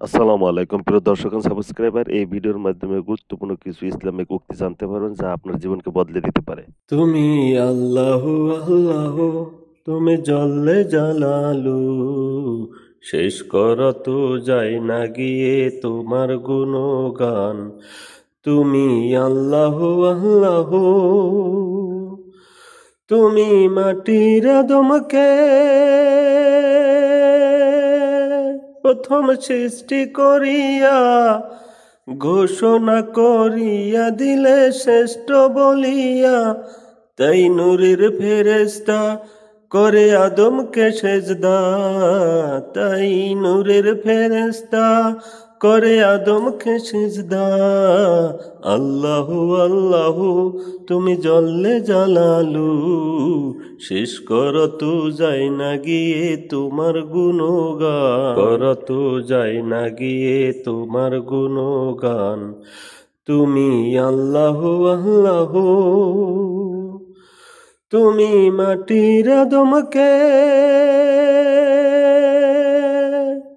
আসসালামু আলাইকুম প্রিয় দর্শক ও সাবস্ক্রাইবার। এই ভিডিওর মাধ্যমে গুরুত্বপূর্ণ কিছু ইসলামিক উক্তি জানতে পারবেন যা আপনার জীবনকে বদলে দিতে পারে। তুমি আল্লাহ আল্লাহ, তুমি জল্লে জালালু, শেষ করা তো যায় না গিয়ে তোমার গুণগান। তুমি আল্লাহ আল্লাহ, তুমি মাটির আদমকে প্রথম সৃষ্টি করিয়া ঘোষণা করিয়া দিলে শ্রেষ্ঠ বলিয়া, তাই নূরের ফেরেশতা করে আদমকে সেজদা, তাই নূরের ফেরেশতা করে আদমকে সিজদা। আল্লাহু আল্লাহু, তুমি জল্লে জালালু, শেষ করত যায় না গিয়ে তোমার গুণগান, করত যায় না গিয়ে তোমার গুণগান। তুমি আল্লাহু আল্লাহু, তুমি মাটির আদমকে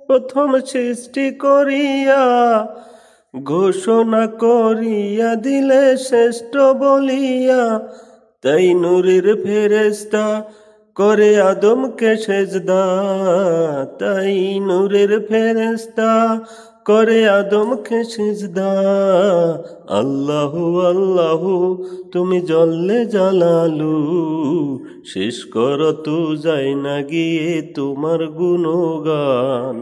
প্রথম সৃষ্টি করিয়া ঘোষণা করিয়া দিলে শ্রেষ্ঠ বলিয়া, তাই নূরের ফেরেশতা করে আদমকে সেজদা, তাই নূরের ফেরেশতা করে আদমকে সিজদা। আল্লাহু আল্লাহু, তুমি জল্লে জালালু, শেষ করত যায় না গিয়ে তোমার গুণগান।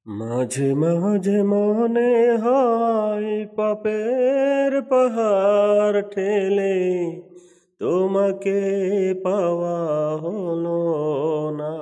মাঝে মাঝে মনে হয় পাপের পাহাড় ঠেলে তোমাকে পাওয়া হলো না।